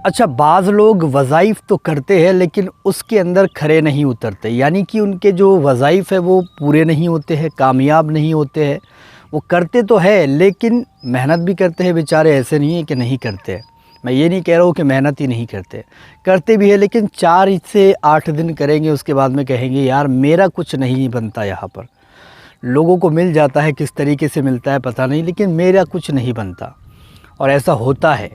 اچھا، بعض لوگ وظائف تو کرتے ہیں لیکن اس کے اندر کھرے نہیں اترتے، یعنی کہ ان کے جو وظائف ہے وہ پورے نہیں ہوتے ہیں، کامیاب نہیں ہوتے ہیں۔ وہ کرتے تو ہے لیکن محنت بھی کرتے ہیں بیچارے، ایسے نہیں ہے کہ نہیں کرتے ہیں۔ میں یہ نہیں کہہ رہا ہوں کہ محنت ہی نہیں کرتے، کرتے بھی ہے لیکن 4 سے 8 دن کریں گے، اس کے بعد میں کہیں گے یار میرا کچھ نہیں بنتا، یہاں پر لوگوں کو مل جاتا ہے، کس طریقے سے ملتا ہے پتہ نہیں، لیکن میرا کچھ نہیں بنتا۔ اور ایسا ہوتا ہے،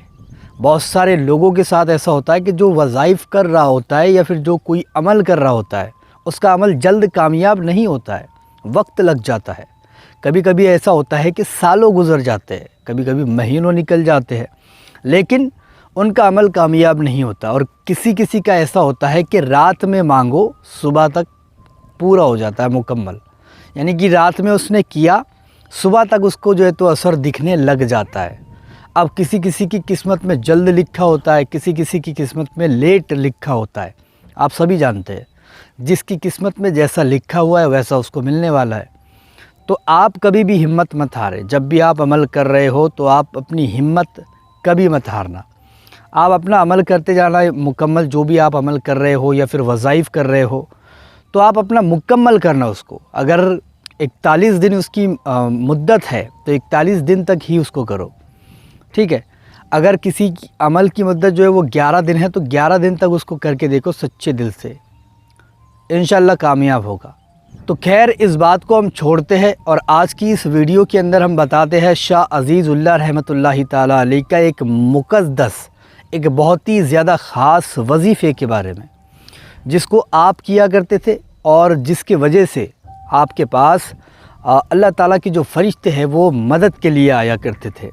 بہت سارے لوگوں کے ساتھ ایسا ہوتا ہے کہ جو وظائف کر رہا ہوتا ہے یا پھر جو کوئی عمل کر رہا ہوتا ہے، اس کا عمل جلد کامیاب نہیں ہوتا ہے، وقت لگ جاتا ہے۔ کبھی کبھی ایسا ہوتا ہے کہ سالوں گزر جاتے ہیں، کبھی کبھی مہینوں نکل جاتے ہیں، لیکن ان کا عمل کامیاب نہیں ہوتا۔ اور کسی کسی کا ایسا ہوتا ہے کہ رات میں مانگو صبح تک پورا ہو جاتا ہے مکمل، یعنی کہ رات میں اس نے کیا، صبح تک اس کو جو ہے تو اثر دکھنے لگ جاتا ہے۔ اب کسی کسی کی قسمت میں جلد لکھا ہوتا ہے، کسی کسی کی قسمت میں لیٹ لکھا ہوتا ہے، آپ سبھی جانتے ہیں، جس کی قسمت میں جیسا لکھا ہوا ہے ویسا اس کو ملنے والا ہے۔ تو آپ کبھی بھی ہمت مت ہاریں، جب بھی آپ عمل کر رہے ہو تو آپ اپنی ہمت کبھی مت ہارنا، آپ اپنا عمل کرتے جانا مکمل، جو بھی آپ عمل کر رہے ہو یا پھر وظائف کر رہے ہو تو آپ اپنا مکمل کرنا اس کو۔ اگر 41 دن اس کی مدت ہے تو 41 دن تک ہی اس کو کرو، ٹھیک ہے۔ اگر کسی کی عمل کی مدت جو ہے وہ 11 دن ہے تو 11 دن تک اس کو کر کے دیکھو سچے دل سے، انشاءاللہ کامیاب ہوگا۔ تو خیر، اس بات کو ہم چھوڑتے ہیں اور آج کی اس ویڈیو کے اندر ہم بتاتے ہیں شاہ عزیز اللہ رحمۃ اللہ تعالیٰ علیہ کا ایک مقدس، ایک بہت ہی زیادہ خاص وظیفے کے بارے میں، جس کو آپ کیا کرتے تھے اور جس کی وجہ سے آپ کے پاس اللہ تعالیٰ کی جو فرشتے ہیں وہ مدد کے لیے آیا کرتے تھے۔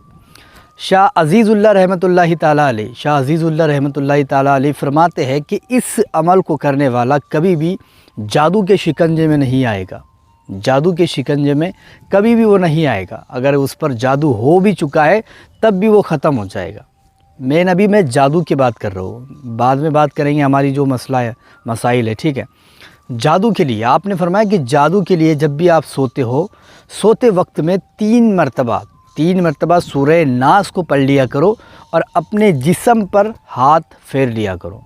شاہ عزیز اللہ رحمۃ اللہ تعالیٰ علیہ، شاہ عزیز اللہ رحمۃ اللہ تعالیٰ علیہ فرماتے ہیں کہ اس عمل کو کرنے والا کبھی بھی جادو کے شکنجے میں نہیں آئے گا، جادو کے شکنجے میں کبھی بھی وہ نہیں آئے گا۔ اگر اس پر جادو ہو بھی چکا ہے تب بھی وہ ختم ہو جائے گا۔ میں جادو کی بات کر رہا ہوں، بعد میں بات کریں گے ہماری جو مسئلہ ہے، مسائل ہے، ٹھیک ہے۔ جادو کے لیے آپ نے فرمایا کہ جادو کے لیے جب بھی آپ سوتے ہو، سوتے وقت میں 3 مرتبہ سورہ ناس کو پڑھ لیا کرو اور اپنے جسم پر ہاتھ پھیر لیا کرو۔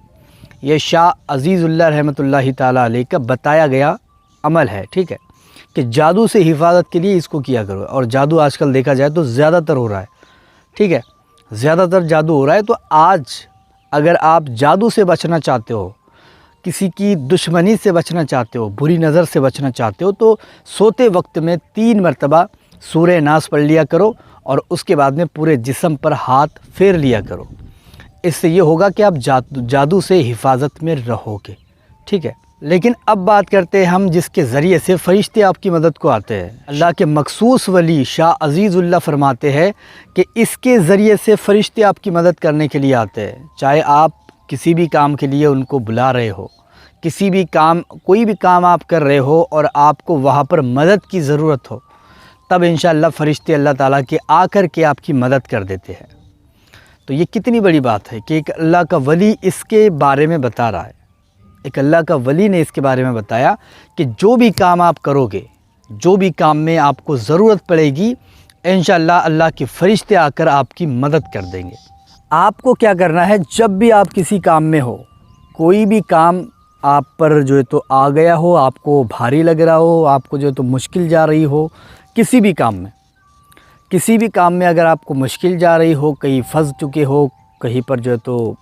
یہ شاہ عزیز اللہ رحمۃ اللہ تعالیٰ علیہ کا بتایا گیا عمل ہے، ٹھیک ہے، کہ جادو سے حفاظت کے لیے اس کو کیا کرو۔ اور جادو آج کل دیکھا جائے تو زیادہ تر ہو رہا ہے، ٹھیک ہے، زیادہ تر جادو ہو رہا ہے۔ تو آج اگر آپ جادو سے بچنا چاہتے ہو، کسی کی دشمنی سے بچنا چاہتے ہو، بری نظر سے بچنا چاہتے ہو، تو سوتے وقت میں 3 مرتبہ سورہ ناس پڑھ لیا کرو اور اس کے بعد میں پورے جسم پر ہاتھ پھیر لیا کرو۔ اس سے یہ ہوگا کہ آپ جادو سے حفاظت میں رہو گے، ٹھیک ہے۔ لیکن اب بات کرتے ہیں ہم جس کے ذریعے سے فرشتے آپ کی مدد کو آتے ہیں۔ اللہ کے مخصوص ولی شاہ عزیز اللہ فرماتے ہیں کہ اس کے ذریعے سے فرشتے آپ کی مدد کرنے کے لیے آتے ہیں۔ چاہے آپ کسی بھی کام کے لیے ان کو بلا رہے ہو، کسی بھی کام، کوئی بھی کام آپ کر رہے ہو اور آپ کو وہاں پر مدد کی ضرورت ہو، تب انشاءاللہ فرشتے اللہ تعالیٰ کے آ کر کے آپ کی مدد کر دیتے ہیں۔ تو یہ کتنی بڑی بات ہے کہ ایک اللہ کا ولی اس کے بارے میں بتا رہا ہے، ایک اللہ کا ولی نے اس کے بارے میں بتایا کہ جو بھی کام آپ کرو گے، جو بھی کام میں آپ کو ضرورت پڑے گی، انشاءاللہ اللہ کے فرشتے آ کر آپ کی مدد کر دیں گے۔ آپ کو کیا کرنا ہے، جب بھی آپ کسی کام میں ہو، کوئی بھی کام آپ پر جو ہے تو آ گیا ہو، آپ کو بھاری لگ رہا ہو، آپ کو جو ہے تو مشکل جا رہی ہو، کسی بھی کام میں اگر آپ کو مشکل جا رہی ہو، کہیں پھنس چکے ہو، کہیں پر جو ہے تو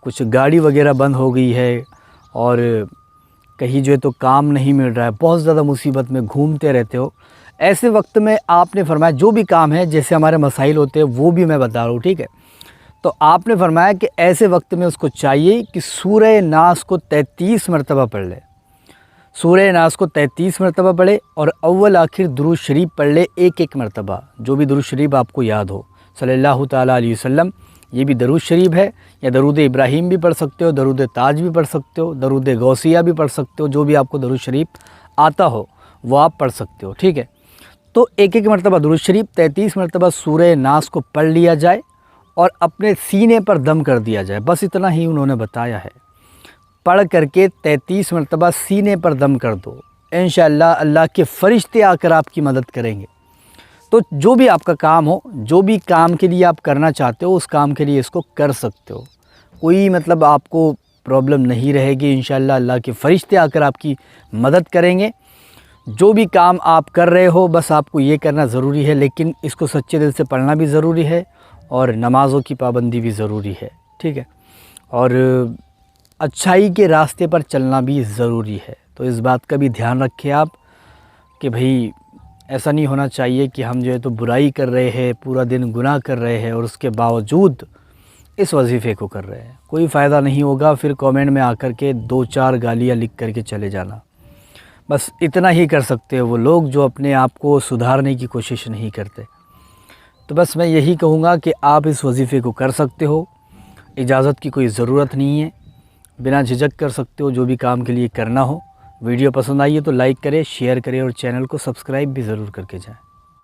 کچھ گاڑی وغیرہ بند ہو گئی ہے اور کہیں جو ہے تو کام نہیں مل رہا ہے، بہت زیادہ مصیبت میں گھومتے رہتے ہو، ایسے وقت میں آپ نے فرمایا جو بھی کام ہے، جیسے ہمارے مسائل ہوتے ہیں وہ بھی میں بتا رہا ہوں، ٹھیک ہے۔ تو آپ نے فرمایا کہ ایسے وقت میں اس کو چاہیے کہ سورہ ناس کو 33 مرتبہ پڑھ لے، سورہ ناس کو 33 مرتبہ پڑھے اور اول آخر درود شریف پڑھ لے، ایک مرتبہ، جو بھی درود شریف آپ کو یاد ہو، صلی اللہ تعالیٰ علیہ وسلم۔ یہ بھی درود شریف ہے، یا درود ابراہیم بھی پڑھ سکتے ہو، درود تاج بھی پڑھ سکتے ہو، درود غوثیہ بھی پڑھ سکتے ہو، جو بھی آپ کو درود شریف آتا ہو وہ آپ پڑھ سکتے ہو، ٹھیک ہے۔ تو ایک مرتبہ درود شریف، 33 مرتبہ سورہ ناس کو پڑھ لیا جائے اور اپنے سینے پر دم کر دیا جائے، بس اتنا ہی انہوں نے بتایا ہے۔ پڑھ کر کے 33 مرتبہ سینے پر دم کر دو، انشاءاللہ اللہ کے فرشتے آ کر آپ کی مدد کریں گے۔ تو جو بھی آپ کا کام ہو، جو بھی کام کے لیے آپ کرنا چاہتے ہو، اس کام کے لیے اس کو کر سکتے ہو۔ کوئی مطلب آپ کو پرابلم نہیں رہے گی انشاءاللہ۔ اللہ کے فرشتے آ کر آپ کی مدد کریں گے۔ جو بھی کام آپ کر رہے ہو بس آپ کو یہ کرنا ضروری ہے، لیکن اس کو سچے دل سے پڑھنا بھی ضروری ہے اور نمازوں کی پابندی بھی ضروری ہے، ٹھیک ہے، اور اچھائی کے راستے پر چلنا بھی ضروری ہے۔ تو اس بات کا بھی دھیان رکھیں آپ کہ بھئی ایسا نہیں ہونا چاہیے کہ ہم جو ہے تو برائی کر رہے ہیں، پورا دن گناہ کر رہے ہیں اور اس کے باوجود اس وظیفے کو کر رہے ہیں۔ کوئی فائدہ نہیں ہوگا، پھر کامنٹ میں آ کر کے 2-4 گالیاں لکھ کر کے چلے جانا۔ بس اتنا ہی کر سکتے ہیں وہ لوگ جو اپنے آپ کو سدھارنے کی کوشش نہیں کرتے۔ تو بس میں یہی کہوں گا کہ آپ اس وظیفے کو کر سکتے ہو، اجازت کی کوئی ضرورت نہیں ہے، بنا جھجک کر سکتے ہو جو بھی کام کے لیے کرنا ہو۔ ویڈیو پسند آئی ہے تو لائک کریں، شیئر کریں اور چینل کو سبسکرائب بھی ضرور کر کے جائیں۔